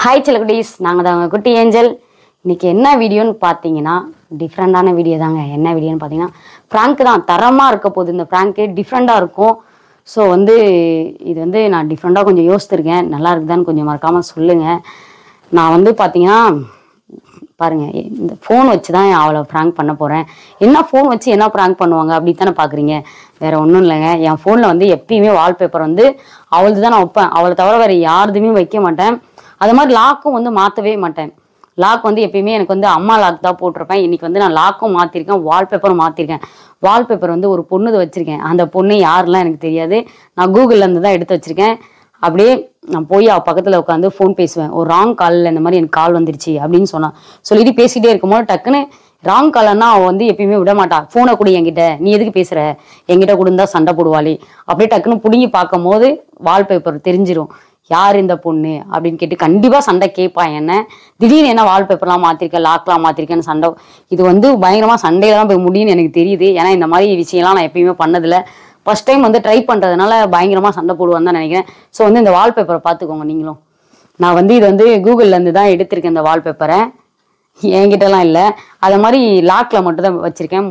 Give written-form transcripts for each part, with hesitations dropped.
Hi செல்லகுட்டீஸ், நாங்கள் தான் உங்கள் குட்டி ஏஞ்சல். இன்றைக்கி என்ன வீடியோன்னு பார்த்தீங்கன்னா டிஃப்ரெண்ட்டான வீடியோ தாங்க. என்ன வீடியோன்னு பார்த்தீங்கன்னா ப்ராங்க் தான். தரமாக இருக்க போகுது இந்த ப்ராங்க்கு, டிஃப்ரெண்ட்டாக இருக்கும். ஸோ இது நான் டிஃப்ரெண்ட்டாக கொஞ்சம் யோசிச்சிருக்கேன். நல்லா இருக்குதான்னு கொஞ்சம் மறக்காமல் சொல்லுங்கள். நான் பார்த்தீங்கன்னா பாருங்கள், இந்த ஃபோன் வச்சு தான் அவளை ப்ராங்க் பண்ண போகிறேன். என்ன ஃபோன் வச்சு என்ன ப்ராங்க் பண்ணுவாங்க அப்படி தானே பார்க்குறீங்க? வேறு ஒன்றும் இல்லைங்க. என் ஃபோனில் எப்பயுமே வால்பேப்பர் அவளது தான் நான் வைப்பேன். அவளை தவிர வேறு யாருதுமே வைக்க மாட்டேன். அது மாதிரி லாக்கும் மாற்றவே மாட்டேன். லாக் எப்பயுமே எனக்கு அம்மா லாக் தான் போட்டிருப்பேன். இன்னைக்கு நான் லாக்கும் மாற்றிருக்கேன், வால்பேப்பரும் மாற்றிருக்கேன். வால்பேப்பர் ஒரு பொண்ணுது வச்சுருக்கேன். அந்த பொண்ணு யாருலாம் எனக்கு தெரியாது. நான் கூகுள்லேருந்து தான் எடுத்து வச்சுருக்கேன். அப்படியே நான் போய் அவள் பக்கத்தில் உட்காந்து ஃபோன் பேசுவேன். ஒரு ராங் காலில் இந்த மாதிரி எனக்கு கால் வந்துருச்சு அப்படின்னு சொல்லிட்டு பேசிகிட்டே இருக்கும்போது டக்குன்னு ராங் காலன்னா அவள் எப்பயுமே விட மாட்டா. ஃபோனை கூட என்கிட்ட, நீ எதுக்கு பேசுகிற, என்கிட்ட கொடுந்தா சண்டை போடுவாளே. அப்படியே டக்குன்னு பிடுங்கி பார்க்கும் போது வால்பேப்பர் தெரிஞ்சிடும் யார் இந்த பொண்ணு அப்படின்னு கேட்டு கண்டிப்பாக சண்டை கேட்பா. என்ன திடீர்னு என்ன வால்பேப்பர்லாம் மாற்றிருக்கேன், லாக்லாம் மாற்றிருக்கேன்னு சண்டை. இது பயங்கரமாக சண்டையில தான் போய் முடியும்னு எனக்கு தெரியுது. ஏன்னா இந்த மாதிரி விஷயம்லாம் நான் எப்பயுமே பண்ணதில்லை. ஃபர்ஸ்ட் டைம் ட்ரை பண்ணுறதுனால பயங்கரமாக சண்டை போடுவான்னு தான் நினைக்கிறேன். ஸோ இந்த வால்பேப்பரை பார்த்துக்கோங்க நீங்களும். நான் இது கூகுள்லேருந்து தான் எடுத்திருக்கேன். இந்த வால்பேப்பரை என்கிட்டலாம் இல்லை. அதை மாதிரி லாக்கில் மட்டும் தான் வச்சுருக்கேன்.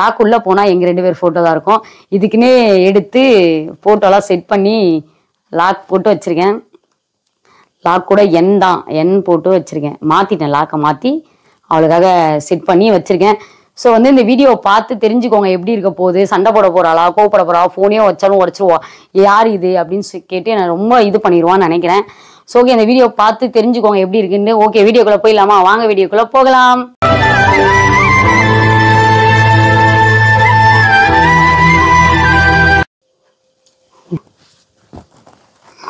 லாக் உள்ளே போனால் எங்கள் 2 பேர் ஃபோட்டோ தான் இருக்கும். இதுக்குன்னே எடுத்து ஃபோட்டோலாம் செட் பண்ணி லாக் போட்டு வச்சுருக்கேன். லாக் கூட எண் போட்டு வச்சுருக்கேன். மாற்றிட்டேன், லாக்கை மாற்றி அவளுக்காக செட் பண்ணி வச்சுருக்கேன். ஸோ இந்த வீடியோவை பார்த்து தெரிஞ்சுக்கோங்க எப்படி இருக்க போகுது. சண்டை போட போகிறாளா, கோவப்பட போகிறா, ஃபோனே வச்சாலும் உடச்சிருவா, யார் இது அப்படின்னு கேட்டு நான் ரொம்ப இது பண்ணிடுவான்னு நினைக்கிறேன். ஸோ ஓகே, இந்த வீடியோ பார்த்து தெரிஞ்சுக்கோங்க எப்படி இருக்குன்னு. ஓகே, வீடியோக்குள்ளே போயிடலாமா? வாங்க வீடியோக்குள்ளே போகலாம்.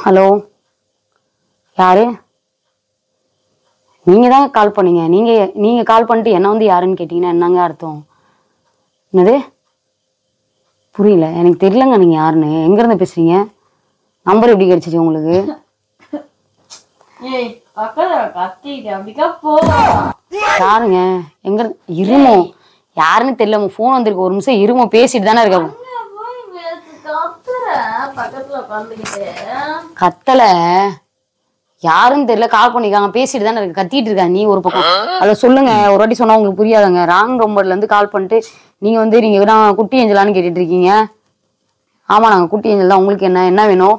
ஹலோ, யாரு? நீங்கள் தாங்க கால் பண்ணீங்க. நீங்கள் கால் பண்ணிட்டு என்ன யாருன்னு கேட்டிங்கன்னா என்னங்க அர்த்தம்? என்னது புரியல, எனக்கு தெரியலங்க நீங்கள் யாருன்னு. எங்கேருந்து பேசுகிறீங்க? நம்பர் எப்படி கிடைச்சிச்சு உங்களுக்கு? யாருங்க? எங்க இருமோ? யாருன்னு தெரியல. உங்க ஃபோன் வந்திருக்கு, ஒரு நிமிஷம் இருமோ, பேசிட்டு தானே இருக்க. கத்தல, யாருன்னு தெரியல, கால் பண்ணிருக்காங்க, பேசிட்டு தானே இருக்கு, கத்திட்டு இருக்கா. நீ ஒரு பக்கம் அதை சொல்லுங்க. ஒரு வாட்டி சொன்னா உங்களுக்கு புரியாதாங்க. ராங் நம்பர்ல இருந்து கால் பண்ணிட்டு நீங்க நான் குட்டி ஏஞ்சலான்னு கேட்டுட்டு இருக்கீங்க. ஆமா, நாங்க குட்டி ஏஞ்சல் தான். உங்களுக்கு என்ன வேணும்?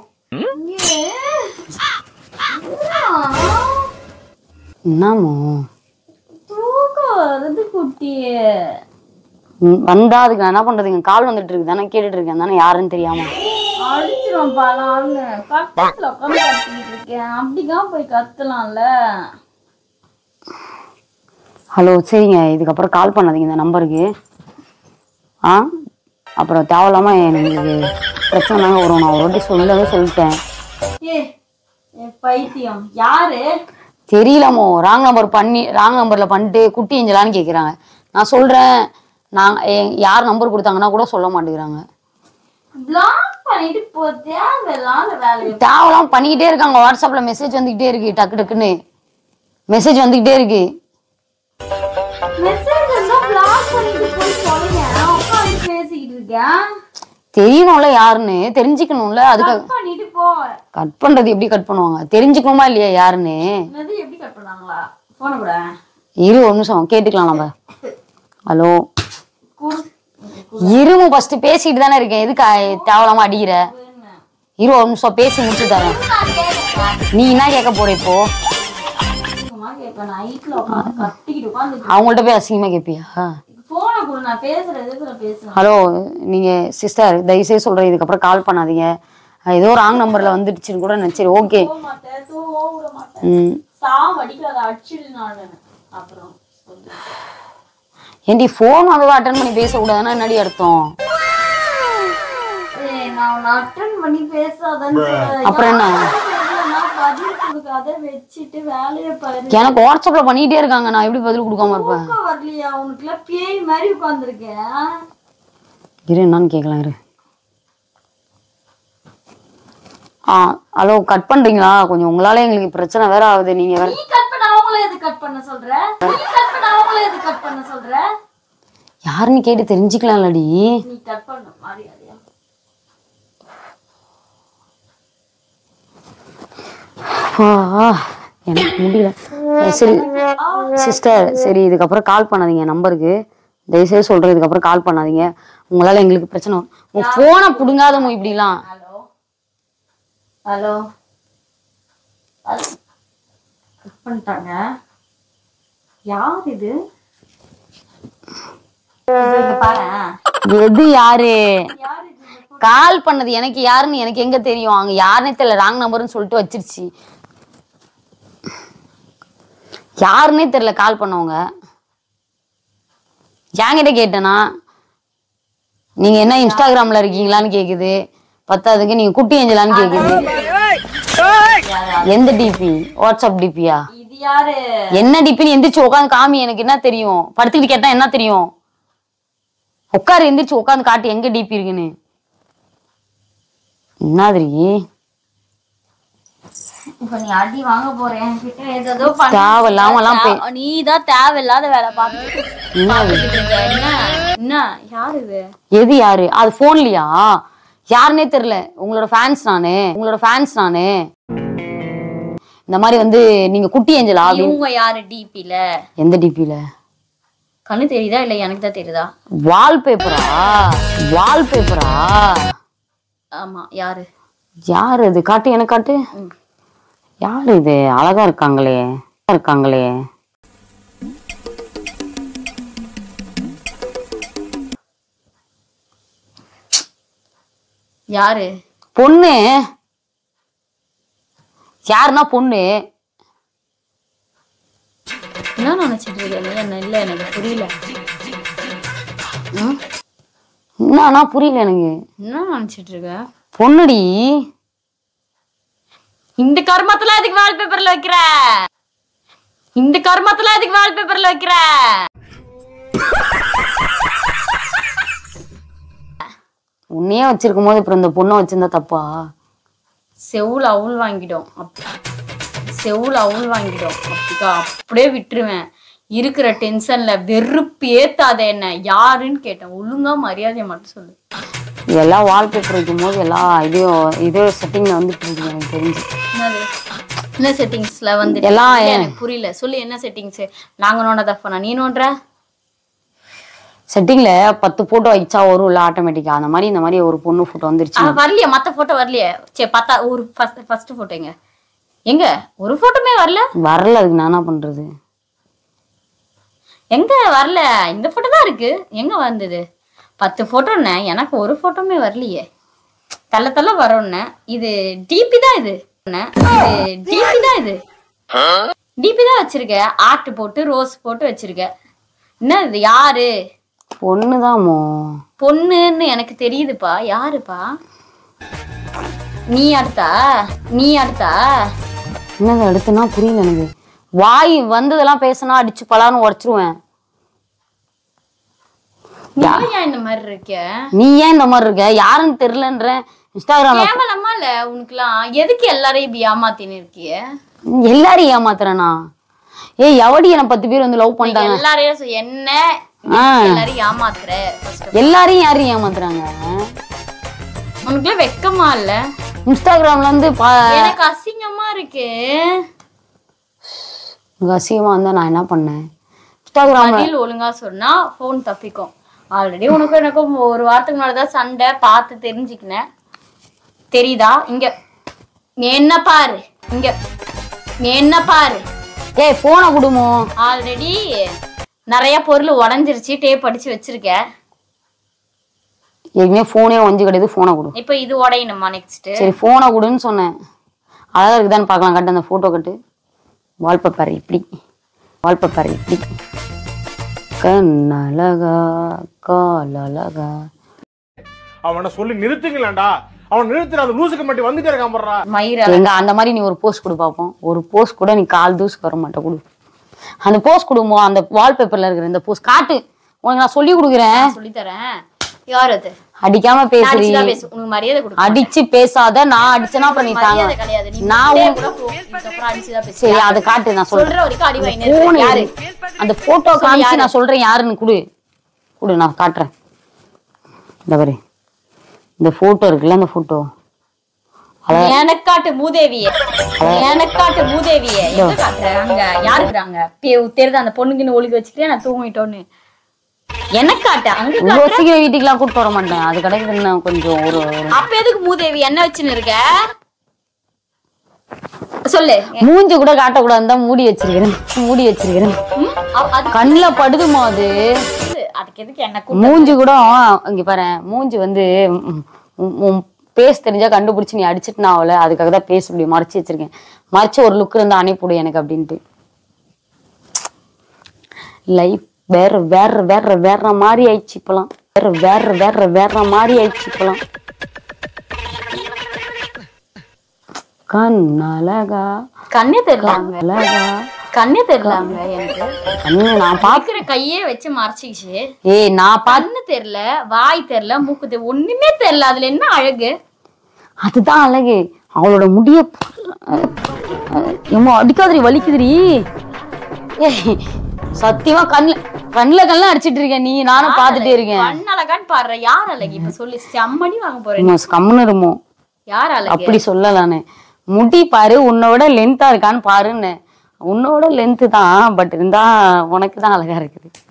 என்னமோ வந்தா அதுக்கு நான் என்ன பண்றதுங்க? கால் வந்துட்டு இருக்கு தானே, கேட்டுட்டு இருக்கேன் தானே, யாருன்னு தெரியாம. ஹலோ, சரிங்க, இதுக்கப்புறம் கால் பண்ணாதீங்க இந்த நம்பருக்கு. அப்புறம் தேவையில்லாம எனக்கு பிரச்சனை தாங்க வரும். நான் ஒரு வாட்டி சொல்லிட்டேன். பைத்தியம் யாரு தெரியலமோ. ராங் நம்பர்ல பண்ணிட்டு குட்டி ஏஞ்சலான்னு கேக்குறாங்க. நான் சொல்றேன், யார் நம்பர் கொடுத்தாங்கன்னா கூட சொல்ல மாட்டேங்கிறாங்க. தேவலாம் பண்ணிக்கிட்டே இருக்காங்க. வாட்ஸ்அப்ல மெசேஜ் வந்துகிட்டே இருக்கு, டக்கு டக்குன்னு மெசேஜ் வந்துகிட்டே இருக்கு. தெரியணும்ல யாருன்னு, தெரிஞ்சுக்கணும்ல. அதுக்கு கட் பண்றது எப்படி கட் பண்ணுவாங்க? தெரிஞ்சுக்கணுமா இல்லையா யாருன்னு? இரு ஒரு நிமிஷம் கேட்டுக்கலாம் நம்ம. ஹலோ, இருமு ஃபர்ஸ்ட் பேசிட்டு தானே இருக்கேன். எதுக்கு தேவலாம அடிக்கிற? இரு ஒரு நிமிஷம் பேசி முடிச்சு தரேன். நீ என்ன கேட்க போற இப்போ? அவங்கள்ட்ட போய் அசிங்கமா கேப்பியா? ஹலோ, நீங்க சிஸ்டர் தயவுசெய்து சொல்றேன், இதுக்கப்புறம் கால் பண்ணாதீங்க. ஏதோ ராங் நம்பர்ல வந்துடுச்சுன்னு கூட நினைச்சேன். ஓகே, ஏண்டி போன் வந்து அட்டன் பண்ணி பேசக்கூடாதுன்னா என்னடி அர்த்தம்? அப்புறம் என்ன? எனக்கு வாட்ஸ்அப்ல பண்ணிட்டே இருக்காங்க, நான் எப்படி பதில் கொடுக்காம இருப்பேன்? இரு என்னன்னு கேட்கலாம். இரு. ஹலோ, கட் பண்றீங்களா? கொஞ்சம் உங்களால எங்களுக்கு பிரச்சனை வேற ஆகுது. நீங்க வேற யாருன்னு கேட்டு தெரிஞ்சுக்கலாம்லடி. எனக்கு முடியல. சரி சிஸ்டர், சரி இதுக்கப்புறம் கால் பண்ணாதீங்க நம்பருக்கு. தயவுசெய்து சொல்றேன், இதுக்கப்புறம் கால் பண்ணாதீங்க. உங்களால எங்களுக்கு பிரச்சனை. உங்க போனை புடுங்காதமோ இப்படிலாம். ஹலோ கட் பண்ணிட்டாங்க. யார் இது? எது யாரு கால் பண்ணது? எனக்கு யாருன்னு எனக்கு எங்க தெரியும்? அங்க யாருன்னே தெரியல. ராங் நம்பர்னு சொல்லிட்டு வச்சிருச்சு. யாருன்னே தெரியல கால் பண்ணவங்க. என்கிட்ட கேட்டேனா நீங்க என்ன இன்ஸ்டாகிராம்ல இருக்கீங்களான்னு கேக்குது. பத்தாதுக்கு நீங்க குட்டி ஏஞ்சலான்னு கேக்குது. எந்த டிபி? வாட்ஸ்அப் டிபியா? இது யாரு? என்ன டிபின்னு எந்திரிச்சு உட்காந்து காமி. எனக்கு என்ன தெரியும்? படுத்துக்கிட்டு கேட்டா என்ன தெரியும்? உட்காரு, எந்திரிச்சு உட்காந்து காட்டு எங்க டிபி இருக்குன்னு. என்னதுரி இப்ப நீ அடி வாங்க போறேன். நீதான் தேவையில்லாத வேலை பார்த்துட்டு என்ன? யாரு இது? எது யாரு? அது போன்லயா? யாருன்னே தெரியல. உங்களோட ஃபேன்ஸ் நானு. இந்த மாதிரி வந்து நீங்க குட்டி ஏஞ்சலா? இவங்க யாரு டிபில? எந்த டிபில? கண்ணு தெரியுதா இல்ல எனக்கு தான் தெரியுதா? வால்பேப்பரா? ஆமா. யாரு அது? காட்டு, எனக்கு காட்டு. யாரு இது? அழகா இருக்காங்களே. யாரு? பொண்ணு. யாருன்னா பொண்ணு. என்ன நினைச்சிட்டு இருக்க? என்ன இல்ல எனக்கு புரியல. என்னன்னா புரியல எனக்கு. என்ன நினைச்சிட்டு இருக்க? பொண்ணுடி. இந்த கர்மத்துல எதுக்கு வால்பேப்பர்ல வைக்கிற? உன்னையே வச்சிருக்கும் போது அப்புறம் இந்த பொண்ணை வச்சிருந்தா தப்பா? செவுல அவுள் வாங்கிடும். அப்படிக்கா அப்படியே விட்டுருவேன். இருக்கிற டென்ஷன்ல வெறுப்பு ஏத்தாத. என்ன யாருன்னு கேட்டேன். ஒழுங்கா மரியாதையை மட்டும் சொல்லு. இதெல்லாம் வால்பேப்பர் வைக்கும் போது எல்லாம் இதே செட்டிங்ல வந்துட்டு இருக்கு எனக்கு தெரிஞ்சு. என்ன செட்டிங்ஸ்ல வந்து எல்லாம் எனக்கு புரியல. சொல்லு என்ன செட்டிங்ஸ்? நாங்க நோண்டதா நீ நோண்டுற? செட்டிங்ல 10 போட்டோ வச்சா வரும்ல ஆட்டோமேட்டிக்கா. அந்த மாதிரி இந்த மாதிரி ஒரு பொண்ணு போட்டோ வந்துருச்சு. வரலையே? மத்த போட்டோ வரலையே? சரி பார்த்தா ஒரு ஃபர்ஸ்ட் போட்டோ எங்க ஒரு போட்டோமே வரல. அதுக்கு நான் என்ன பண்றது? எங்க வரல? இந்த போட்டோ தான் இருக்கு. எங்க வந்தது? 10 போட்டோன்னு எனக்கு ஒரு போட்டோமே வரலையே. தள்ள வரோன்னு. இது டிபி தான். இது டிபி தான் வச்சிருக்க. ஆர்ட் போட்டு ரோஸ் போட்டு வச்சிருக்க. என்ன இது? யாரு? பொண்ணுதாமோ. பொண்ணுன்னு எனக்கு தெரியுதுப்பா. யாருப்பா? நீ அடுத்தா? என்னது அடுத்துனா புரியல எனக்கு. வாய் வந்ததெல்லாம் பேசினா அடிச்சு பலான்னு உடைச்சிருவேன். நீ ஏன் இந்த மாதிரி இருக்க? யாருன்னு தெரியலன்ற. இன்ஸ்டாகிராம்ல கேவலமா இல்ல உனக்குலாம்? எதுக்கு எல்லாரையும் இப்படி ஏமாத்தின்னு இருக்கிய? எல்லாரையும் ஏமாத்துறேனா? எவடி என்ன 10 பேர் வந்து லவ் பண்ணிட்டாங்க. எல்லாரையும் என்ன எல்லாரையும் ஏமாத்துற? எல்லாரையும் யாரையும் ஏமாத்துறாங்க? உனக்குல வெக்கமா இல்ல? இன்ஸ்டாகிராம்ல இருந்து எனக்கு அசிங்கமா இருக்கு. அசிங்கமா இருந்தா நான் என்ன பண்ணேன்? இன்ஸ்டாகிராம்ல ஒழுங்கா சொன்னா போன் தப்பிக்கும். ஆல்ரெடி உனக்கும் எனக்கும் ஒரு வாரத்துக்கு முன்னாடிதான் சண்டை. பார்த்து தெரிஞ்சுக்கினேன். தெரியுதா? இங்க நீ என்ன பாரு. போனை குடுமோ. ஆல்ரெடி நிறைய பொருள் உடஞ்சிருச்சு. டேப் அடிச்சு வச்சிருக்க. போனே ஒஞ்சி கிடையாது. போனை கொடு. இப்ப இது உடையணுமா? நெக்ஸ்ட் சரி போனை கொடுன்னு சொன்னேன். அழகா இருக்குதான்னு பாக்கலாம். கட்டு அந்த போட்டோ கட்டு. வால்பேப்பர் இப்படி கண்ணழகா காலழகா. அவனை சொல்லி நிறுத்துங்களேன்டா. அவன் நிறுத்துற அந்த லூசுக்கு மட்டும் வந்துட்டே இருக்கான் போறா. எங்க அந்த மாதிரி நீ ஒரு போஸ்ட் கொடு பாப்போம். ஒரு போஸ்ட் கூட நீ கால் தூசுக்கு வர மாட்டே. கொடு அந்த போஸ்ட் கொடுமோ. அந்த வால்பேப்பர்ல இருக்கிற இந்த போஸ்ட் காட்டு. உனக்கு நான் சொல்லி கொடுக்குறேன். சொல்லி தரேன். யார் அது? அடிக்காம பேசுறீங்க. உனக்கு மரியாதை கொடு. அடிச்சு பேசாத. நான் அடிச்சனா பண்ணிட்டாங்க. நான் சரி அதை காட்டு. நான் சொல்றேன் யாரு அந்த போட்டோ காமிச்சு நான் சொல்றேன் யாருன்னு. குடு நான் காட்டுறேன். இந்த பாரு இந்த போட்டோ இருக்குல்ல. அந்த போட்டோ எனக்காட்டு மூதேவியே எனக்காட்டு மூதேவியே எங்க காட்டுற அங்க யாருக்குறாங்க தெரியுது அந்த பொண்ணுக்குன்னு ஒழுகி வச்சுக்கிட்டே நான் தூங்கிட்டோன்னு எனக்காட்ட அங்க சீக்கிரம் வீட்டுக்குலாம் கூப்பிட்டு வர மாட்டேன் அது கிடைக்குதுன்னு கொஞ்சம் ஒரு அப்ப எதுக்கு மூதேவி என்ன வச்சுன்னு இருக்க சொல்லு மூஞ்சி கூட காட்டக்கூடாதுன்னு தான் மூடி வச்சிருக்கிறேன் கண்ணுல படுதுமா அது அதுக்கு எதுக்கு என்ன மூஞ்சி கூட இங்க பாரு மூஞ்சி வந்து பேச தெரிஞ்சா கண்டுபிடிச்சு நீ அடிச்சிட்டு நான் அவளை அதுக்காக தான் பேச முடியும் மறைச்சு வச்சிருக்கேன் மறைச்சு ஒரு லுக் இருந்தா அனுப்பிவிடு எனக்கு அப்படின்ட்டு லைஃப் வேற வேற வேற வேற மாதிரி ஆயிடுச்சு இப்பலாம் வேற வேற வேற மாதிரி ஆயிடுச்சு இப்பலாம் கண்ணழகா கண்ணே தெரியலாங்க எனக்கு கண்ணு நான் பாக்குற கையே வச்சு மறைச்சிக்கிச்சு நான் கண்ணு தெரியல வாய் தெரியல மூக்கு ஒண்ணுமே தெரியல அதுல என்ன அழகு அதுதான் அழகு அவளோட முடிய ஏமா அடிக்காதடி வலிக்குதுடி சத்தியமா கண்ணுல அடிச்சிட்டு இருக்கேன் நீ நானும் பாத்துட்டே இருக்கேன் கண்ணழகான்னு பாடுற யார் அழகு இப்ப சொல்லி செம்மடி வாங்க போறேன் கம்முன்னு இருமோ யார் அழகு அப்படி சொல்லலானே முடி பாரு உன்னோட லென்த்தா இருக்கான்னு பாருன்னு உன்னோட லென்த்து தான் பட் இருந்தா உனக்கு தான் அழகா இருக்குது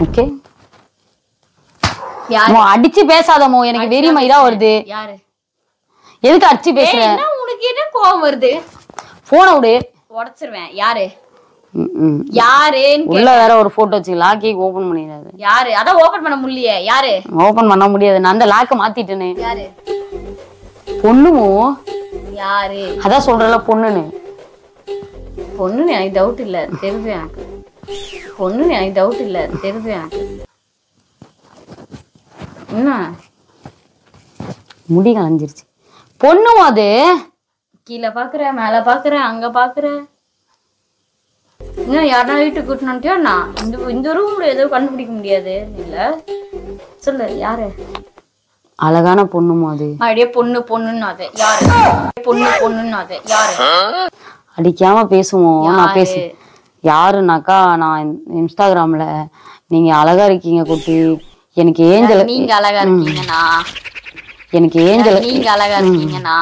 ஓகே அடிச்சு பேசாதமோ எனக்கு வெறி மயிரா வருது யாரு எதுக்கு அடிச்சு பேசுற உனக்கு என்ன கோவம் வருது போன விடு உடைச்சிருவேன் யாரு உள்ள வேற ஒரு போட்டோ வச்சு லாக்கே ஓபன் பண்ணிடாது யாரு அதான் ஓபன் பண்ண முடியலையே யாரு ஓபன் பண்ண முடியாது நான் அந்த லாக்க மாத்திட்டேனே யாரு பொண்ணுமோ யாரு அதான் சொல்றல பொண்ணுன்னு எனக்கு டவுட் இல்ல தெரியுது எனக்கு என்ன முடி கலைஞ்சிருச்சு பொண்ணும் அது கீழே பாக்குற மேல பாக்குற அங்க பாக்குற இன்னும் யாரா வீட்டுக்கு கூட்டணும்ட்டியா நான் இந்த ரூம்ல ஏதோ கண்டுபிடிக்க முடியாது இல்ல சொல்லு யாரு அழகான பொண்ணுமா அது அப்படியே பொண்ணுன்னு அது யாரு பொண்ணுன்னு அது யாரு அடிக்காம பேசுவோம் நான் பேசு யாருனாக்கா நான் இன்ஸ்டாகிராம்ல நீங்க அழகா இருக்கீங்க குட்டி எனக்கு ஏஞ்சல் நீங்க அழகா இருக்கீங்கண்ணா எனக்கு ஏஞ்சல் நீங்க அழகா இருக்கீங்கண்ணா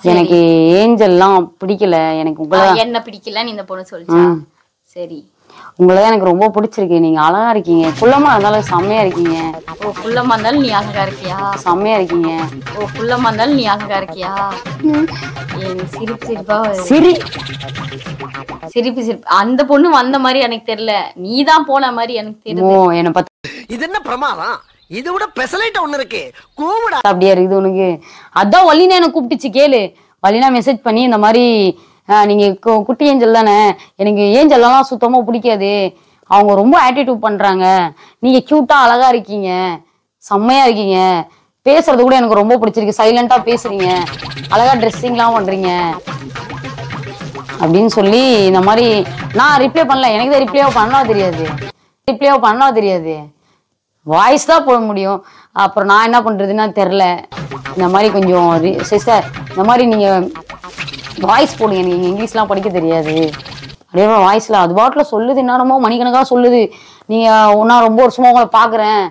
எனக்கு ஏஞ்சல்லாம் பிடிக்கல எனக்கு உங்களை என்ன பிடிக்கல இந்த பொண்ணு சொல்லிச்சா சரி உங்களதான் எனக்கு ரொம்ப பிடிச்சிருக்கு நீங்க அழகா இருக்கீங்க குள்ளமா இருந்தாலும் செம்மையா இருக்கீங்க குள்ளமா இருந்தாலும் நீ அழகா இருக்கியா செம்மையா இருக்கீங்க குள்ளமா இருந்தாலும் நீ அழகா இருக்கியா சிரிப்பா சிரிப்பு அந்த பொண்ணு வந்த மாதிரி எனக்கு தெரியல நீதான் போன மாதிரி எனக்கு தெரியும் என்ன பத்தி இது என்ன பிரமாதம் இதை விட பெசலைட் ஒண்ணு இருக்கு கூவுடா அப்படியே இருக்குது உனக்கு அதான் வலினா எனக்கு கூப்பிட்டுச்சு கேளு வலினா மெசேஜ் பண்ணி இந்த மாதிரி நீங்க குட்டி ஏஞ்சல் தானே எனக்கு ஏஞ்சல்லாம் சுத்தமா பிடிக்காது அவங்க ரொம்ப ஆட்டிடியூட் பண்றாங்க நீங்க கியூட்டா அழகா இருக்கீங்க செம்மையா இருக்கீங்க பேசுறது கூட எனக்கு ரொம்ப பிடிச்சிருக்கு சைலண்டா பேசுறீங்க அழகா ட்ரெஸ்ஸிங்லாம் பண்றீங்க அப்படின்னு சொல்லி இந்த மாதிரி நான் ரிப்ளை பண்ணல எனக்கு தான் ரிப்ளையோ பண்ணா தெரியாது வாய்ஸ் தான் போட முடியும் அப்புறம் நான் என்ன பண்றதுன்னா தெரில இந்த மாதிரி கொஞ்சம் சிஸ்டர் இந்த மாதிரி நீங்க வாய்ஸ் போடுங்க எனக்கு இங்கிலீஷ்லாம் படிக்க தெரியாது அப்படியே வாய்ஸ்ல அது பாட்டில் சொல்லுது என்னமோ மணிக்கணக்காக சொல்லுது நீங்க நான் ரொம்ப வருஷமா உங்களை பாக்குறேன்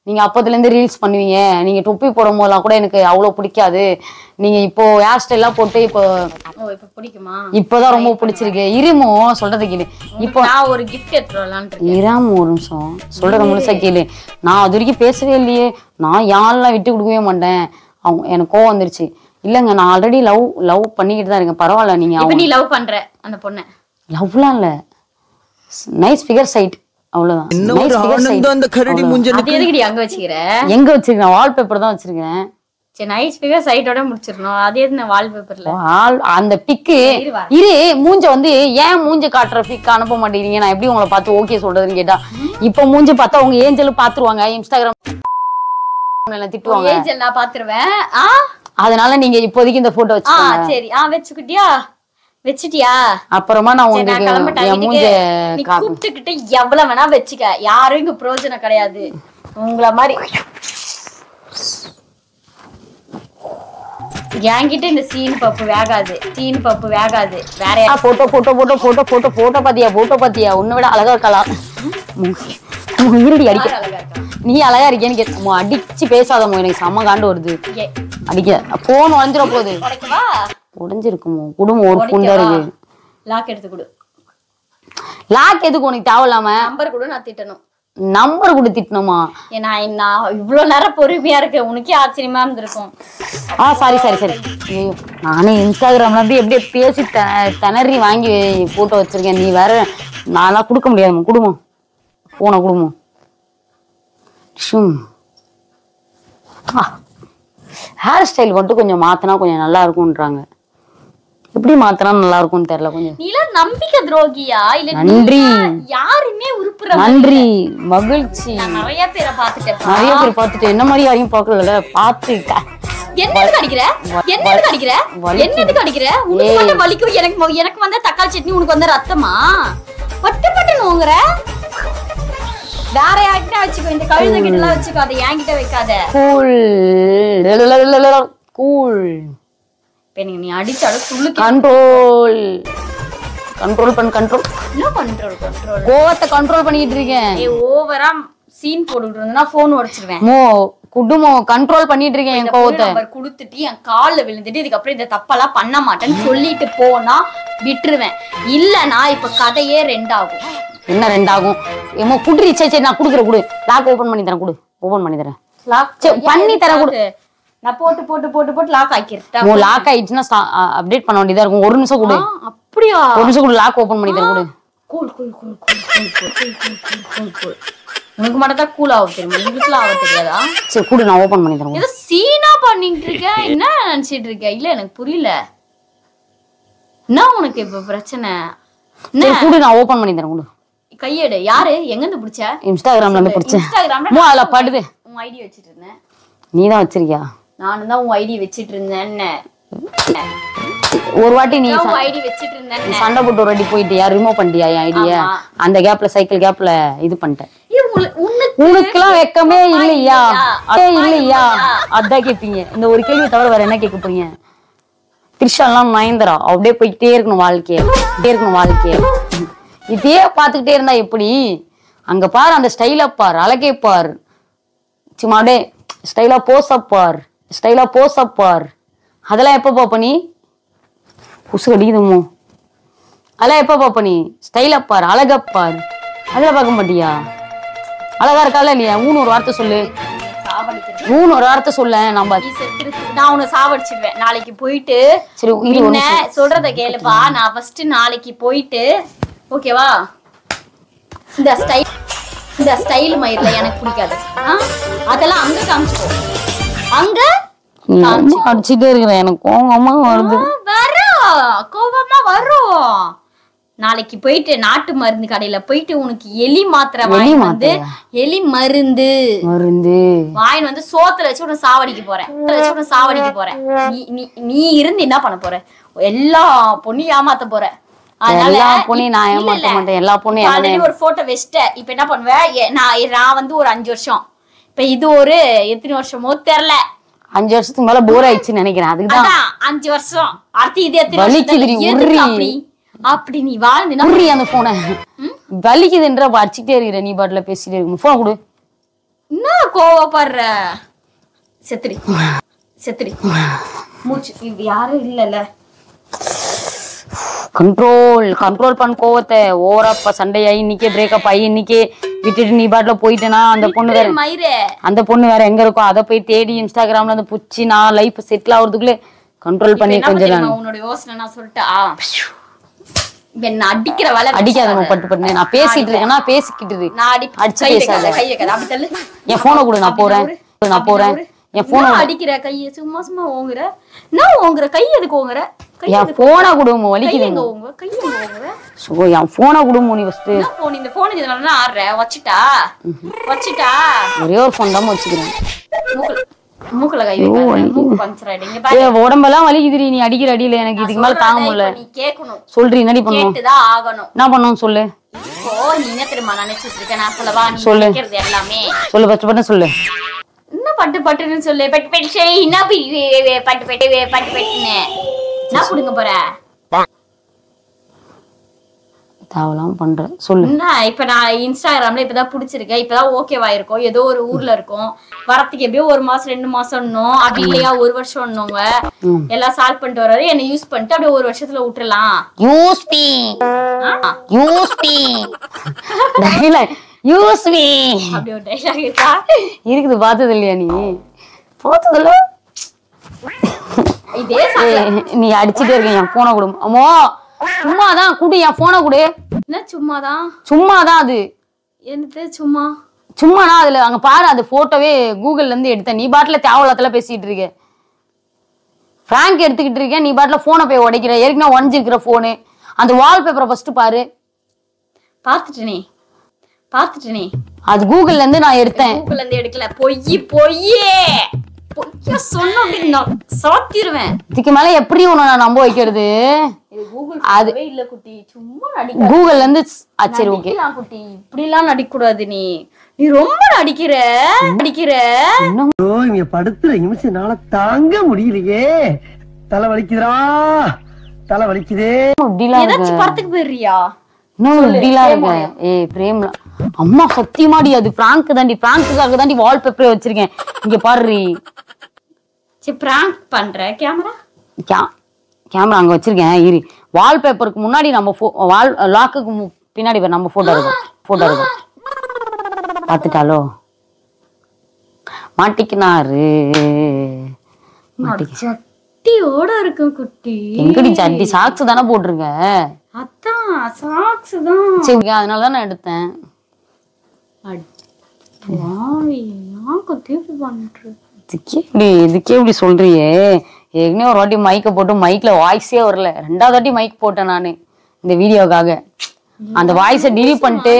நீங்க அப்பத்துலேருந்து ரீல்ஸ் பண்ணுவீங்க நீங்க தொப்பி போடும் போதெல்லாம் கூட எனக்கு அவ்வளோ பிடிக்காது நீங்க இப்போ ஹேர் ஸ்டைல்லாம் போட்டு பிடிக்குமா இப்போதான் ரொம்ப பிடிச்சிருக்கு இருமோ சொல்றது கேளு இப்போ நான் ஒரு கிஃப்ட் எடுத்துட்டு இராம ஒரு நிமிஷம் சொல்றத முழுசா கேளு நான் அது வரைக்கும் பேசவே இல்லையே நான் யாரெல்லாம் விட்டு கொடுக்கவே மாட்டேன் அவங்க எனக்கு கோவம் வந்துருச்சு இல்லங்க நான் ஆல்ரெடி லவ் பண்ணிக்கிட்டு தான் இருக்கேன் பரவாயில்ல நீ லவ் பண்ற அந்த பொண்ணு லவ்லாம் இல்ல நைஸ் ஃபிகர் சைட் அவ்வளவுதான் அங்க வச்சுக்கிற எங்க வச்சிருக்கேன் வால்பேப்பர் தான் வச்சிருக்கேன் சரி நைஸ் ஃபிகர் சைட்டோட முடிச்சிரணும் அதே வால்பேப்பர்ல அந்த பிக்கு இரு மூஞ்ச வந்து ஏன் மூஞ்ச காட்டுற பிக் அனுப்ப மாட்டேங்கிறீங்க நான் எப்படி உங்களை பார்த்து ஓகே சொல்றதுன்னு கேட்டா இப்ப மூஞ்ச பார்த்தா உங்க ஏஞ்சலும் பாத்துருவாங்க இன்ஸ்டாகிராம் திட்டுவாங்க ஏஞ்சல் நான் பாத்துருவேன் அதனால நீங்க இப்போதைக்கு இந்த போட்டோ வச்சுக்கோங்க சரி வச்சுட்டியா அப்புறமா நான் உங்களுக்கு என் மூஞ்ச கூப்பிட்டுக்கிட்டு எவ்வளவு வேணா வச்சுக்க யாரும் இங்க பிரயோஜனம் கிடையாது உங்களை மாதிரி என்கிட்ட இந்த சீன் பப்பு வேகாது வேற போட்டோ பாத்தியா உன்னை விட அழகா இருக்கலாம் இருடி அடிக்க நீ அழகா இருக்கேன்னு கேட்க அடிச்சு பேசாதமோ, எனக்கு செம்ம காண்டு வருது. அடிக்க போன் உடஞ்சிட போகுது. உடஞ்சிருக்குமோ குடும்பம் ஒரு புண்டா இருக்கு. லாக் எடுத்து கொடு. லாக் எதுக்கு உனக்கு தேவையில்லாம? நம்பர் கொடு, நான் திட்டணும். நம்பர் கொடு திட்டணுமா? ஏன்னா நான் இவ்வளவு நேரம் பொறுமையா இருக்கு, உனக்கே ஆச்சரியமா இருந்திருக்கும். சாரி நானே இன்ஸ்டாகிராம்ல இருந்து எப்படியே பேசி திணறி வாங்கி போட்டோ வச்சிருக்கேன். நீ வேற நான்லாம் கொடுக்க முடியாதுமா. குடும்பம் போன குடும்பம் ஹேர் ஸ்டைல் மட்டும் கொஞ்சம் மாத்தினா கொஞ்சம் நல்லா இருக்கும்ன்றாங்க. எப்படி மாத்தினா நல்லா இருக்கும்னு தெரியல. கொஞ்சம் நீலாம் நம்பிக்கை துரோகியா இல்ல? நன்றி, யாருமே உருப்புற நன்றி, மகிழ்ச்சி. நிறைய பேரை பாத்துட்டேன். நிறைய பேர் பார்த்துட்டு என்ன மாதிரி யாரையும் பார்க்கல. பார்த்து என்னதுக்கு அடிக்கிற? என்னதுக்கு அடிக்கிற? என்னதுக்கு அடிக்கிற? உனக்கு வந்து வலிக்கும். எனக்கு வந்த தக்காளி சட்னி, உனக்கு வந்த ரத்தமா? பட்டு பட்டு நோங்குற. வேற யார்கிட்ட வச்சுக்கோ, இந்த கழுதை கிட்ட எல்லாம் வச்சுக்கோ, அதை என்கிட்ட வைக்காத. கூல் நீ அடிச்சாலும் துள்ளு. கண்ட்ரோல் கண்ட்ரோல் பண்ண. கண்ட்ரோல் என்ன கண்ட்ரோல்? கண்ட்ரோல் கோவத்தை கண்ட்ரோல் பண்ணிட்டு இருக்கேன். ஓவரா சீன் போட்டுட்டு இருந்தா போன் உடைச்சிருவேன். குடும்பம் கண்ட்ரோல் பண்ணிட்டு இருக்கேன். என் கோவத்தை குடுத்துட்டு என் கால்ல விழுந்துட்டு இதுக்கப்புறம் இந்த தப்பெல்லாம் பண்ண மாட்டேன்னு சொல்லிட்டு போனா விட்டுருவேன். இல்லனா இப்ப கதையே 2 ஆகும். என்ன 2 ஆகும்? ஏமோ குடுறி. சரி நான் குடுக்குற. குடு. லாக் ஓபன் பண்ணி தரேன். குடு. ஓபன் பண்ணி தரேன். லாக் பண்ணி தரேன். குடு. நான் போட்டு போட்டு போட்டு போட்டு லாக் ஆக்கிட்டேன். லாக் ஆயிடுச்சுன்னா அப்டேட் பண்ண வேண்டியதா இருக்கும். ஒரு நிமிஷம் குடு. அப்படியா? ஒரு நிமிஷம் குடு. லாக் ஓபன் பண்ணி தரேன். குடு. Cool cool cool cool cool cool cool. உனக்கு மட்டும் தான் கூல் ஆகும் தெரியுமா? உங்களுக்குலாம் ஆக தெரியாதா? சரி குடு, நான் ஓபன் பண்ணி தரேன். ஏதோ சீனா பண்ணிட்டு இருக்க. என்ன நினைச்சிட்டு இருக்க? இல்ல எனக்கு புரியல. என்ன உனக்கு இப்ப பிரச்சனை? குடு, நான் ஓபன் பண்ணி தரேன். குடு. கையெடு. யாரு? எங்க இருந்து பிடிச்ச? இன்ஸ்டாகிராம்ல இருந்து பிடிச்சேன். இன்ஸ்டாகிராம்ல அதுல படுது. உன் ஐடி வச்சிட்டு இருந்தேன். நீதான் வச்சிருக்கியா? நானும் தான் உன் ஐடி வச்சிட்டு இருந்தேன். ஒரு வாட்டி நீ ஐடி வச்சிட்டு இருந்தேன். சண்டை போட்டு ஒரு வாட்டி போயிட்டியா? ரிமூவ் பண்ணிட்டியா என் ஐடிய? அந்த கேப்ல சைக்கிள் கேப்ல இது பண்ணிட்டேன். உனக்குலாம் வெக்கமே இல்லையா? அதே இல்லையா? அதான் கேட்பீங்க. இந்த ஒரு கேள்வி தவிர வேற என்ன கேட்க போறீங்க? த்ரிஷாலாம் நயன்தாரா அப்படியே போய்கிட்டே இருக்கணும் வாழ்க்கைய. இதே பாத்துக்கிட்டே இருந்தா எப்படி? அங்க பாரு, அந்த ஸ்டைல பார், அழகே பார். சும்மா அப்படியே ஸ்டைலா போஸ் அப் பார். அதெல்லாம் எப்ப பாப்ப நீ? புசு அடிக்குதுமோ. அதெல்லாம் எப்ப பாப்ப நீ? ஸ்டைலா பார், அழகா பார். அதெல்லாம் பார்க்க மாட்டியா? அழகா இருக்கால இல்லையா? ஒரு வார்த்தை சொல்லு. ஒரு வார்த்தை சொல்ல. நான் உன்னை சாவடிச்சிடுவேன் நாளைக்கு போயிட்டு. சரி சொல்றத கேளுப்பா. நான் ஃபர்ஸ்ட் நாளைக்கு போயிட்டு, ஓகேவா? இந்த ஸ்டைல் மயிர்ல எனக்கு பிடிக்காது. அதெல்லாம் அங்க காமிச்சுக்கோ. அங்க அடிச்சுட்டே இருக்கிறேன். எனக்கு கோவமா வருது. நாளைக்கு போயிட்டு நாட்டு மருந்து கடையில போயிட்டு உனக்கு எலி மாத்திரை வாங்கி வந்து, எலி மருந்து வாங்கி வந்து சோத்துல வச்சு உன்னை சாவடிக்க போறேன். நீ இருந்து என்ன பண்ண போற? எல்லா பொண்ணையும் ஏமாத்த போற. ஒரு போட்டோ வச்சிட்ட. இப்ப என்ன பண்ணுவேன்? நான் வந்து ஒரு 5 வருஷம், இப்ப இது ஒரு எத்தனை வருஷமோ தெரியல, 5 வருஷத்துக்கு மேல போர் ஆயிடுச்சுன்னு நினைக்கிறேன். அதுக்குதான் 5 வருஷம். அடுத்து இது எத்தனை அப்படி நீ வாழ்ந்து அந்த போன வலிக்குதுன்ற அடிச்சுட்டே இருக்கிற. நீ பாட்டுல பேசிட்டே இருக்கணும். போன கொடு. என்ன கோவப்படுற? செத்துரி மூச்சு. இது யாரும் இல்லல. கண்ட்ரோல் பண்ண கோவத்தை. ஓவரா சண்டையாயி இன்னைக்கே பிரேக்கப் ஆகி இன்னைக்கே விட்டுட்டு நீ பாட்டுல போயிட்டேனா அந்த பொண்ணு வேற எங்க இருக்கோ அதை போய் தேடி இன்ஸ்டாகிராம்ல வந்து புச்சி நான் லைஃப் செட்டில் ஆகுறதுக்குள்ளே கண்ட்ரோல் பண்ணி கொஞ்சம். உன்னோட யோசனை நான் சொல்லிட்டா? அடிக்கிற வேலை அடிக்காத. பட்டு நான் பேசிட்டு இருக்கேன்னா பேசிக்கிட்டு அடிச்சு பேசாத. என் போனை கொடு. நான் போறேன். என் போனை அடிக்கிற கையை சும்மா ஓங்குற. நான் ஓங்குற கை எதுக்கு ஓங்குற? என் போனை குடும்பம் வலிக்குது. என் போனை குடும்பம். நீ ஃபர்ஸ்ட் இந்த போனுக்கு இதனால ஆடுற. வச்சுட்டா ஒரே ஒரு போன் தான் வச்சுக்கிறேன். மூக்குல கை பஞ்சர் ஆயிடுங்க. உடம்பெல்லாம் வலிக்குதுடி நீ அடிக்கிற அடியில. எனக்கு இதுக்கு மேல தாங்க முடியல. நீ கேட்கணும். சொல்றீ என்னடி பண்ணுவோம்? கேட்டுதான் ஆகணும். என்ன பண்ணுவோம் சொல்லு. நீ என்ன தெரியுமா நினைச்சிட்டு இருக்க? நான் சொல்லவா? நீ நினைக்கிறது எல்லாமே சொல்லு. பட்டு சொல்லு. என்ன பட்டுன்னு சொல்லு. பட்டு சரி. என்ன பட்டுன்னு என்ன புடுங்க போற? தேவலாம் பண்ற சொல்லு. இப்ப நான் இன்ஸ்டாகிராம்ல இப்பதான் பிடிச்சிருக்கேன், இப்பதான் ஓகேவா இருக்கும், ஏதோ ஒரு ஊர்ல இருக்கும், வரத்துக்கு எப்படியோ 1 மாசம் 2 மாசம் அப்படி இல்லையா 1 வருஷம் எல்லாம் சால்வ் பண்ணிட்டு வர்றாரு. என்ன யூஸ் பண்ணிட்டு அப்படியே 1 வருஷத்துல விட்டுறலாம். Use me dialogue use me அப்படி ஒரு டைலாக் இருக்கா? இருக்குது, பார்த்தது இல்லையா நீ? பார்த்ததுல இதே நீ அடிச்சுட்டே இருக்க. என் போனை கொடு. அம்மோ சும்மாதான் குடு, என் போனை கொடு. என்ன சும்மாதான் அது. என்னது சும்மானா அதுல அங்க பாரு, அது போட்டோவே கூகுள்ல இருந்து எடுத்தேன். நீ பாட்டுல தேவையில்லாதெல்லாம் பேசிட்டு இருக்க. பிராங்க் எடுத்துக்கிட்டு இருக்கேன், நீ பாட்டுல போனை போய் உடைக்கிற. ஏற்கனவே உடஞ்சிருக்கிற போனு. அந்த வால்பேப்பரை ஃபர்ஸ்ட் பாரு. பாத்துட்டேனே அது கூகுள்ல இருந்து நான் எடுத்தேன். கூகுள்ல இருந்து எடுக்கல. பொய்யே சொன்ன சாத்திருவேன். இதுக்கு மேல எப்படி உன்னை நான் நம்ப வைக்கிறது? அது இல்ல குட்டி, சும்மா நடிக்க. கூகுள்ல இருந்து சரி ஓகே குட்டி, இப்படி எல்லாம் நடிக்க கூடாது. நீ ரொம்ப நடிக்கிற. இங்க படுத்துற நிமிஷம்னால தாங்க முடியலையே. தலை வலிக்குதுடா, தலை வலிக்குதே. ஏதாச்சும் படத்துக்கு போயிடுறியா? இன்னும் இப்படிலாம் இருக்க. பிரேம்ல அம்மா சத்தியமாடி அது பிராங்க் தாண்டி. பிராங்க்குக்காக தாண்டி வால்பேப்பரே வச்சிருக்கேன். இங்க பாரு. சரி பிராங்க் பண்ற. கேமரா அங்க வச்சிருக்கேன். இரு, வால்பேப்பருக்கு முன்னாடி நம்ம லாக்குக்கு பின்னாடி நம்ம போட்டோ இருக்கும். பாத்துட்டாலோ மாட்டிக்கினாரு. சட்டியோட இருக்கும் குட்டி. எங்கடி சட்டி? சாக்ஸ் தானே போட்டிருக்க. அதான் சாக்ஸ் தான். சரி அதனாலதான் நான் எடுத்தேன். இதுக்கே இப்படி சொல்றியே? ஏற்கனவே ஒரு வாட்டி மைக்க போட்டு மைக்ல வாய்ஸே வரல. 2வது வாட்டி மைக் போட்டேன் நானு இந்த வீடியோக்காக. அந்த வாய்ஸை டிலீட் பண்ணிட்டு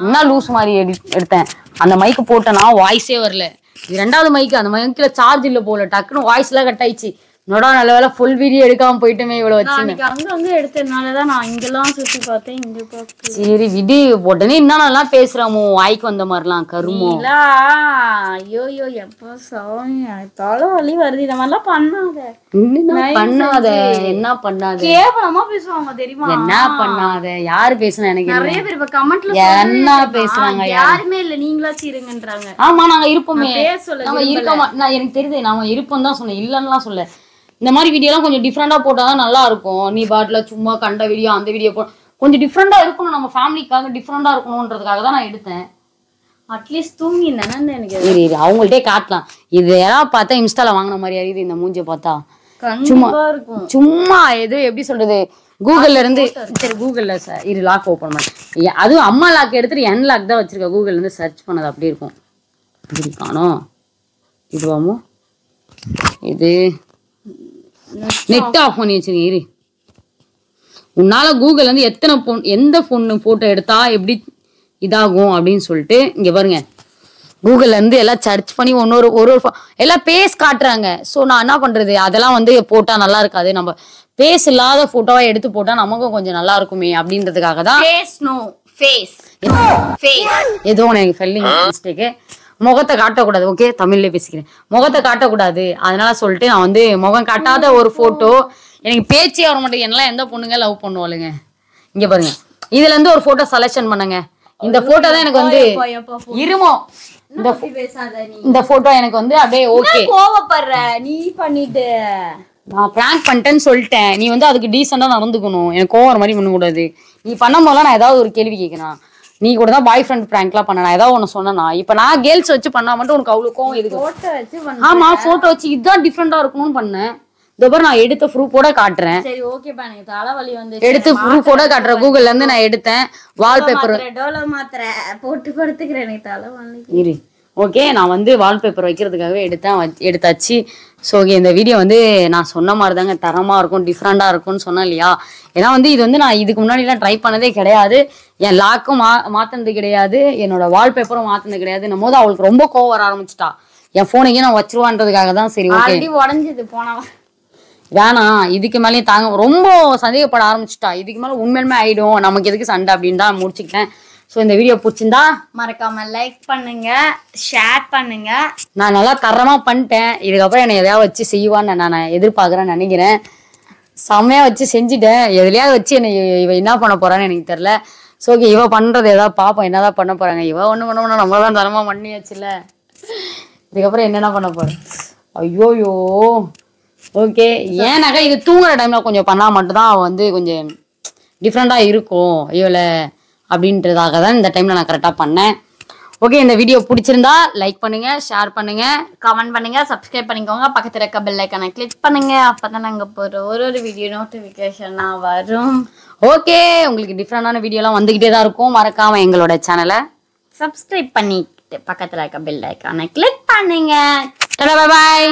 என்ன லூஸ் மாதிரி எடுத்தேன். அந்த மைக்கு போட்டேன்னா வாய்ஸே வரல. இது 2வது மைக்கு. அந்த மைக்ல சார்ஜ் இல்ல போல, டக்குன்னு வாய்ஸ் எல்லாம் கட் ஆயிடுச்சு. என்னோட நல்ல வேலை ஃபுல் வீடியோ எடுக்காம போயிட்டுமே இவ்வளவு வச்சு. அங்க எடுத்ததுனாலதான் நான் இங்கெல்லாம் சுத்தி பார்த்தேன். இங்க பார்த்தேன். சரி விடு, உடனே இன்னும் நல்லா பேசுறாமோ வாய்க்கு வந்த மாதிரிலாம் கருமோ. ஐயோ எப்ப சாமி தலை வலி வருது. இந்த மாதிரிலாம் பண்ணாத. என்ன பண்ணாத? கேவலமா பேசுவாங்க தெரியுமா? என்ன பண்ணாத? யாரு பேசுனா? எனக்கு நிறைய பேர் இப்ப கமெண்ட்ல என்ன பேசுறாங்க? யாருமே இல்ல, நீங்களாச்சும் இருங்கன்றாங்க. ஆமா நாங்க இருப்போமே. நாங்க இருக்கோமா? நான் எனக்கு தெரியுது நாம இருப்போம் தான் சொன்னேன், இல்லன்னுலாம் சொல்ல. இந்த மாதிரி வீடியோ எல்லாம் கொஞ்சம் டிஃப்ரெண்டா போட்டாதான் நல்லா இருக்கும். நீ பாட்டுல சும்மா கண்ட வீடியோ அந்த வீடியோ கொஞ்சம் டிஃப்ரெண்டா இருக்கணும். நம்ம ஃபேமிலிக்காக டிஃப்ரெண்டா இருக்கணும்ன்றதுக்காக தான் நான் எடுத்தேன். அட்லீஸ்ட் தூங்கி தானே எனக்கு. அவங்கள்ட்டே காட்டலாம். இது எல்லாம் பார்த்தா இன்ஸ்டால வாங்கின மாதிரி அறியுது. இந்த மூஞ்சியை பார்த்தா சும்மா எது எப்படி சொல்றது, கூகுள்ல இருந்து. சரி கூகுள்ல இரு லாக் ஓப்பன் பண்ண. அதுவும் அம்மா லாக் எடுத்துட்டு என் லாக் தான் வச்சிருக்க. கூகுள்ல இருந்து சர்ச் பண்ணது அப்படி இருக்கும். இப்படி காணோம். இதுவாமோ இது நெட் ஆஃப் பண்ணி வச்சிருக்கேன். இரு, உன்னால கூகுள்ல இருந்து எந்த பொண்ணு போட்டோ எடுத்தா எப்படி இதாகும் அப்படின்னு சொல்லிட்டு இங்க பாருங்க. கூகுள்ல இருந்து எல்லாம் சர்ச் பண்ணி ஒரு எல்லாம் பேஸ் காட்டுறாங்க. ஸோ நான் என்ன பண்றது, அதெல்லாம் வந்து போட்டா நல்லா இருக்காது. நம்ம பேஸ் இல்லாத போட்டோவா எடுத்து போட்டா நமக்கும் கொஞ்சம் நல்லா இருக்குமே அப்படின்றதுக்காக தான். ஏதோ எனக்கு ஃபெல்லிங் மிஸ்டேக்கு. முகத்தை காட்டக்கூடாது. ஓகே தமிழ்ல பேசிக்கிறேன். முகத்தை காட்டக்கூடாது, அதனால சொல்லிட்டு நான் வந்து முகம் காட்டாத ஒரு போட்டோ. எனக்கு பேச்சே வர மாட்டேங்குது. என்னெல்லாம் எந்த பொண்ணுங்க லவ் பண்ணுவாளுங்க. இங்க பாருங்க, இதுல இருந்து ஒரு போட்டோ செலக்ஷன் பண்ணுங்க. இந்த போட்டோ தான் எனக்கு வந்து இருமோ. இந்த போட்டோ எனக்கு வந்து அப்படியே ஓகே. கோவப்படுற நீ பண்ணிட்டு நான் பிராங்க் பண்ணிட்டேன்னு சொல்லிட்டேன். நீ வந்து அதுக்கு டீசெண்டா நடந்துக்கணும். எனக்கு கோவம் மாதிரி பண்ண கூடாது. நீ பண்ணும் போதெல்லாம் நான் ஏதாவது ஒரு கேள்வி கேட்கணும். நீ கூட தான் பாய் ஃப்ரெண்ட் பிராங்க்லாம் பண்ண. நான் ஏதாவது ஒன்று சொன்னா இப்ப நான் கேர்ள்ஸ் வச்சு பண்ணா மட்டும் உனக்கு அவ்வளவு கோவம் எதுக்கு? ஆமா போட்டோ வச்சு இதுதான் டிஃப்ரெண்டா இருக்கணும்னு பண்ணேன். இதோட நான் எடுத்த ப்ரூஃபோட காட்டுறேன். சரி ஓகேப்பா, எனக்கு தலைவலி வந்து எடுத்து ப்ரூஃபோட காட்டுறேன். கூகுள்ல இருந்து நான் எடுத்தேன். வால்பேப்பர் டோலோ மாத்திரை போட்டு படுத்துக்கிறேன். எனக்கு தலைவலி இரு. ஓகே, நான் வந்து வால்பேப்பர் வைக்கிறதுக்காகவே எடுத்தாச்சு. ஸோ ஓகே, இந்த வீடியோ வந்து நான் சொன்ன மாதிரி தாங்க தரமா இருக்கும், டிஃப்ரெண்டா இருக்கும்னு சொன்னேன் இல்லையா? ஏன்னா வந்து இது வந்து நான் இதுக்கு முன்னாடிலாம் ட்ரை பண்ணதே கிடையாது. என் லாக்கும் மாத்தினது கிடையாது, என்னோட வால்பேப்பரும் மாத்தினது கிடையாது. நம்ம போது அவளுக்கு ரொம்ப கோவம் வர ஆரம்பிச்சிட்டா. என் போனுக்கே நான் வச்சிருவான்றதுக்காக தான். சரி ஓகே, உடஞ்சது போனவா வேணாம், இதுக்கு மேலேயும் தாங்க ரொம்ப சந்தேகப்பட ஆரம்பிச்சுட்டா. இதுக்கு மேலே உண்மையுமே ஆயிடும், நமக்கு எதுக்கு சண்டை அப்படின்னு தான் முடிச்சுக்கிட்டேன். ஸோ இந்த வீடியோ பிடிச்சிருந்தா மறக்காம லைக் பண்ணுங்க, ஷேர் பண்ணுங்க. நான் நல்லா தரமா பண்ணிட்டேன். இதுக்கப்புறம் என்னை எதையாவது வச்சு செய்வான்னு நான் எதிர்பார்க்குறேன்னு நினைக்கிறேன். செம்மையா வச்சு செஞ்சுட்டேன். எதுலையாவது வச்சு என்ன இவ என்ன பண்ண போறான்னு எனக்கு தெரியல. ஸோ ஓகே, இவ பண்றது ஏதாவது பார்ப்போம், என்னதான் பண்ண போறாங்க. இவ ஒண்ணு பண்ண நம்ம தான் தரமா பண்ணியாச்சுல. இதுக்கப்புறம் என்னென்ன பண்ண போறேன். ஐயோயோ ஓகே. ஏன்னாக்கா இது தூங்குற டைம்ல கொஞ்சம் பண்ணா மட்டும்தான் அவ வந்து கொஞ்சம் டிஃப்ரெண்டா இருக்கும் இவளை அப்படின்றதாக தான் இந்த டைம்ல நான் கரெக்டா பண்ணேன். ஓகே, இந்த வீடியோ பிடிச்சிருந்தா லைக் பண்ணுங்க, ஷேர் பண்ணுங்க, கமெண்ட் பண்ணுங்க, சப்ஸ்கிரைப் பண்ணிக்கோங்க, பக்கத்துல இருக்க பெல் ஐக்கானை கிளிக் பண்ணுங்க. அப்பதான் நாங்க போற ஒரு வீடியோ நோட்டிபிகேஷனா வரும். ஓகே, உங்களுக்கு டிஃப்ரெண்டான வீடியோலாம் வந்துகிட்டே தான் இருக்கும். மறக்காம எங்களோட சேனலை சப்ஸ்கிரைப் பண்ணிட்டு பக்கத்துல இருக்க பெல் ஐக்கானை கிளிக் பண்ணுங்க. Bye bye.